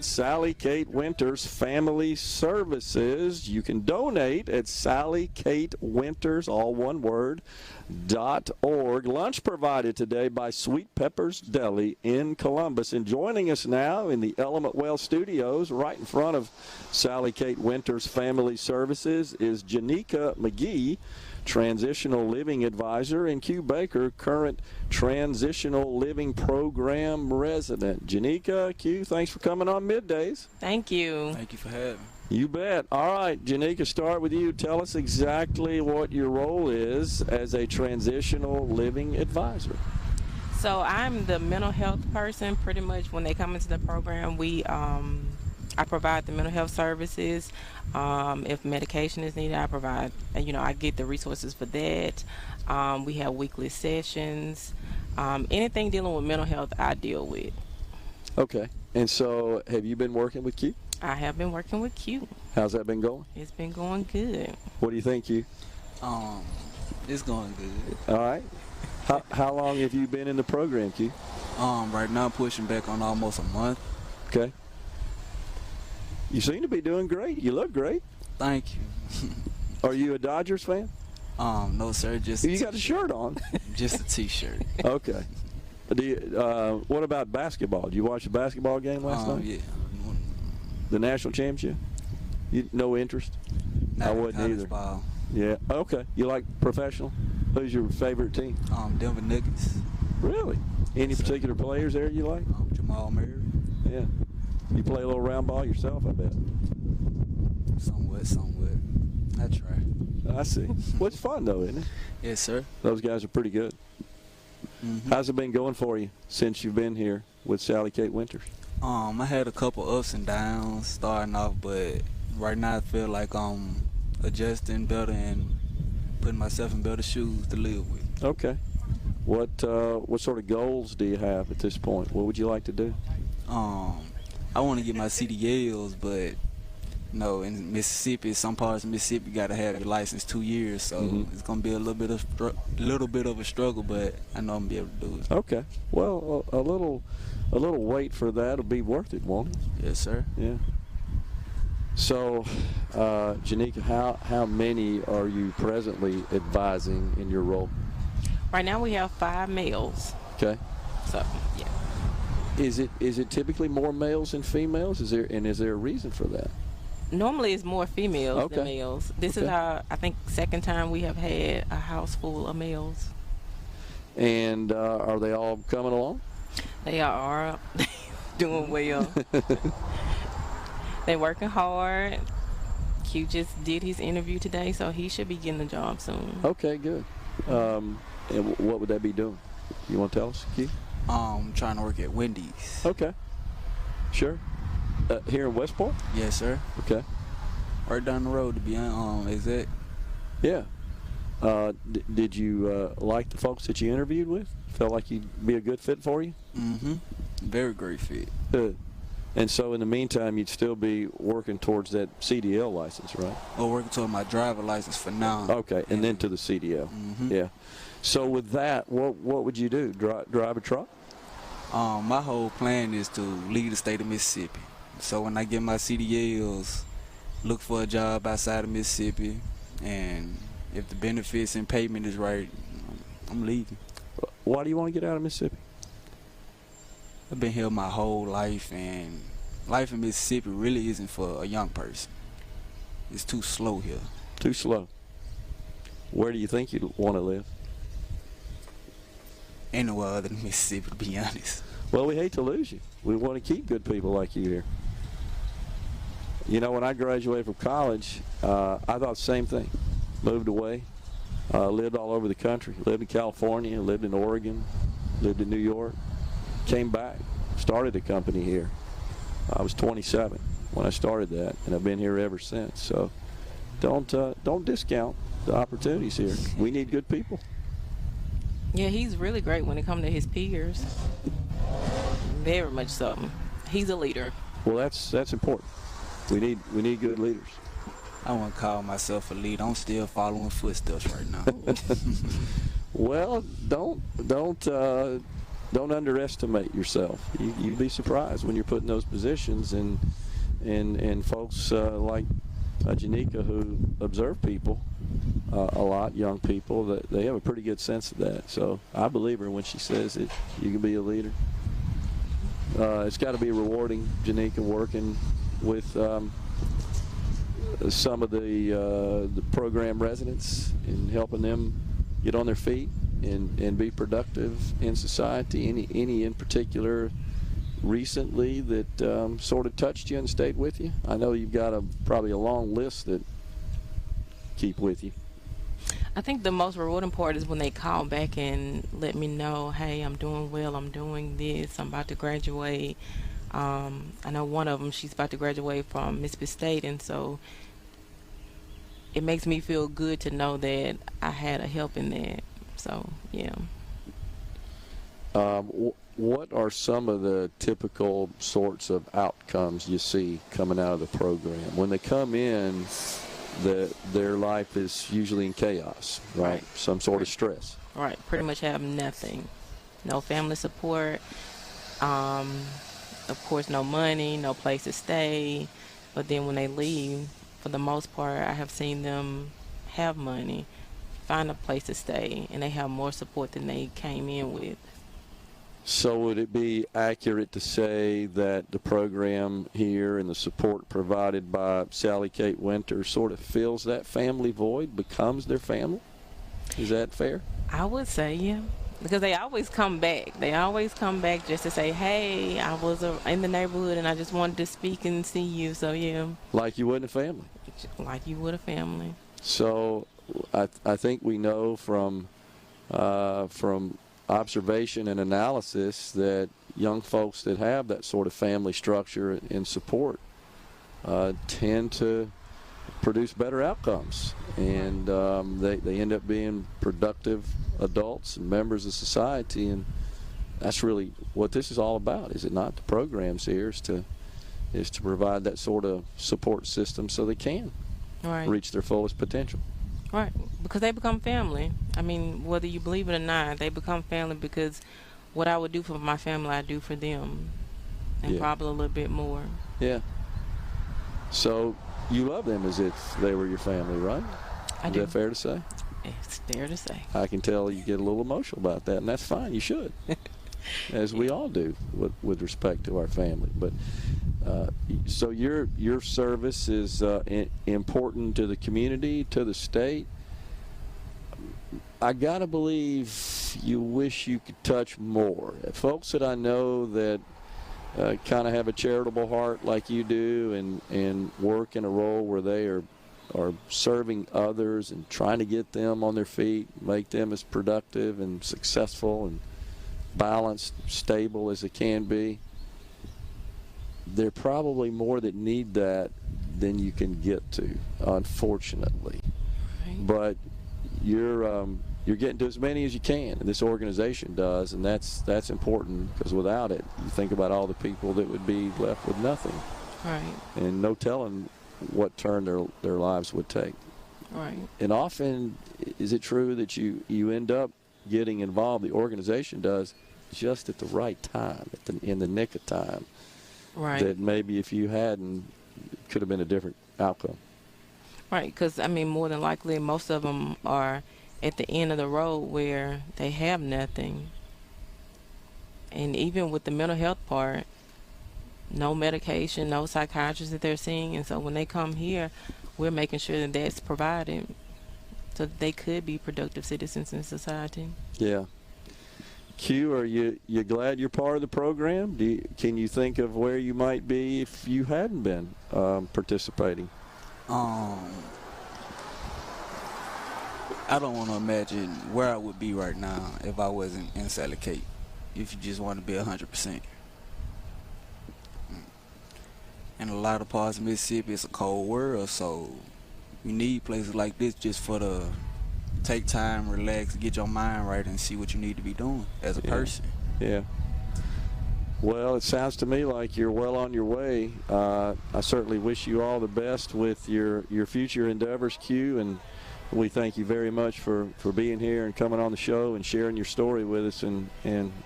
Sally Kate Winters Family Services. You can donate at Sally Kate Winters, all one word, .org. Lunch provided today by Sweet Peppers Deli in Columbus. And joining us now in the Element Well Studios, right in front of Sally Kate Winters Family Services, is Genika McGee, Transitional Living Advisor, and Q Baker, current Transitional Living Program Resident. Genika, Q, thanks for coming on Middays. Thank you. Thank you for having me. You bet. All right, Genika, start with you. Tell us exactly what your role is as a Transitional Living Advisor. So I'm the mental health person. Pretty much when they come into the program, I provide the mental health services. If medication is needed, I provide, I get the resources for that. We have weekly sessions. Anything dealing with mental health, I deal with. Okay. And so have you been working with Q? I have been working with Q. How's that been going? It's been going good. What do you think, Q? It's going good. All right. How long have you been in the program, Q? Right now I'm pushing back on almost a month. Okay. You seem to be doing great. You look great. Thank you. Are you a Dodgers fan? No, sir. Just you got a shirt on. Just a T-shirt. Okay. What about basketball? Did you watch the basketball game last night? Yeah. The national championship? No interest? Not I wouldn't either. Ball. Yeah. Okay. You like professional? Who's your favorite team? Denver Nuggets. Really? Any particular players there you like? Jamal Murray. Yeah. You play a little round ball yourself, I bet. Somewhat. I try. I see. Well, it's fun, though, isn't it? Yes, sir. Those guys are pretty good. Mm-hmm. How's it been going for you since you've been here with Sally Kate Winters? I had a couple ups and downs starting off, but right now I feel like I'm adjusting better and putting myself in better shoes to live with. Okay. What sort of goals do you have at this point? What would you like to do? I want to get my CDLs, but in Mississippi, some parts of Mississippi, you got to have your license 2 years, so it's gonna be a little bit of a struggle, but I know I'm gonna be able to do it. Okay. Well, a little wait for that will be worth it, won't it? Yes, sir. Yeah. So, Genika, how many are you presently advising in your role? Right now we have 5 males. Okay. So, yeah. Is it typically more males than females? Is there a reason for that? Normally it's more females than males. This is our, I think, second time we have had a house full of males. And are they all coming along? They are doing well. They're working hard. Q just did his interview today, so he should be getting a job soon. Okay, good. And what would that be doing? You want to tell us, Q? I'm trying to work at Wendy's. Okay. Sure. Here in Westport? Yes, sir. Okay. Right down the road, to be exact. Yeah. Did you like the folks that you interviewed with? Felt like you'd be a good fit for you? Mm-hmm. Very great fit. Good. And so in the meantime, you'd still be working towards that CDL license, right? Well, working toward my driver license for now. Okay, and then to the CDL. Mm-hmm. Yeah. So with that, what would you do? Drive a truck? My whole plan is to leave the state of Mississippi. So when I get my CDLs, look for a job outside of Mississippi, and if the benefits and payment is right, I'm leaving. Why do you want to get out of Mississippi? I've been here my whole life, and life in Mississippi really isn't for a young person. It's too slow here. Too slow. Where do you think you'd want to live? Anywhere other than Mississippi, to be honest. Well, we hate to lose you. We want to keep good people like you here. When I graduated from college, I thought the same thing. Moved away, lived all over the country. Lived in California, lived in Oregon, lived in New York. Came back, started a company here. I was 27 when I started that, and I've been here ever since. So don't discount the opportunities here. We need good people. Yeah, he's really great when it comes to his peers. Very much so. He's a leader. Well, that's important. We need good leaders. I wouldn't call myself a leader. I'm still following footsteps right now. Well, don't don't underestimate yourself. You'd be surprised when you're put in those positions, and folks like Genika, who observe people a lot, young people, that they have a pretty good sense of that. So I believe her when she says that you can be a leader. It's got to be rewarding, Genika, working with some of the program residents and helping them get on their feet and be productive in society. Any in particular recently that sort of touched you and stayed with you? I know you've got probably a long list that keep with you. I think the most rewarding part is when they call back and let me know, hey, I'm doing well, I'm doing this, I'm about to graduate. I know one of them, she's about to graduate from Mississippi State, and so it makes me feel good to know that I had a help in that. So, yeah. What are some of the typical sorts of outcomes you see coming out of the program? When they come in, their life is usually in chaos, right? Some sort of stress. Right. Pretty much have nothing. No family support. Of course, no money, no place to stay. But then when they leave, for the most part, I have seen them have money, find a place to stay, and they have more support than they came in with. So would it be accurate to say that the program here and the support provided by Sally Kate Winter sort of fills that family void, becomes their family? Is that fair? I would say, yeah. Because they always come back. They always come back just to say, hey, I was in the neighborhood and I just wanted to speak and see you. So, yeah. Like you would a family. Like you would a family. So I think we know from observation and analysis that young folks that have that sort of family structure and support tend to produce better outcomes, and they end up being productive adults and members of society, and that's really what this is all about, is it not? The programs here is to provide that sort of support system so they can reach their fullest potential. Right, because they become family. I mean, whether you believe it or not, they become family because what I would do for my family, I do for them, and probably a little bit more. Yeah. So you love them as if they were your family, right? I do. Is that fair to say? It's fair to say. I can tell you get a little emotional about that, and that's fine. You should, as we all do with respect to our family. But so your service is important to the community, to the state. I gotta believe you wish you could touch more. Folks that I know that kind of have a charitable heart like you do, and work in a role where they are serving others and trying to get them on their feet, make them as productive and successful and balanced, stable as they can be. There are probably more that need that than you can get to, unfortunately. Right. But you're getting to as many as you can, and this organization does, and that's important, because without it, you think about all the people that would be left with nothing. Right. And no telling what turn their lives would take. Right. And often, is it true that you end up getting involved, the organization does, just at the right time, in the nick of time? Right. That maybe if you hadn't, it could have been a different outcome. Right, because, I mean, more than likely, most of them are at the end of the road where they have nothing. And even with the mental health part, no medication, no psychiatrist that they're seeing. And so when they come here, we're making sure that that's provided so that they could be productive citizens in society. Yeah. Q, are you glad you're part of the program? Can you think of where you might be if you hadn't been participating? I don't want to imagine where I would be right now if I wasn't in Sally Kate, if you just want to be 100%. In a lot of parts of Mississippi, it's a cold world, so you need places like this just for the take time, relax, get your mind right, and see what you need to be doing as a person. Yeah. Well, it sounds to me like you're well on your way. I certainly wish you all the best with your future endeavors, Q, and we thank you very much for being here and coming on the show and sharing your story with us, and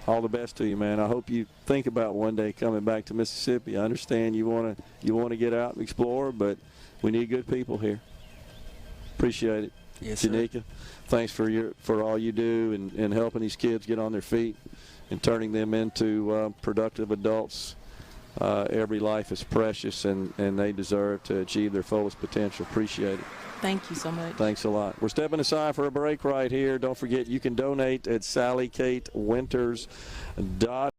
all the best to you, man. I hope you think about one day coming back to Mississippi. I understand you want to get out and explore, but we need good people here. Appreciate it. Yes, sir. Genika, thanks for all you do and helping these kids get on their feet and turning them into productive adults. Every life is precious, and they deserve to achieve their fullest potential. Appreciate it. Thank you so much. Thanks a lot. We're stepping aside for a break right here. Don't forget, you can donate at SallyKateWinters.com.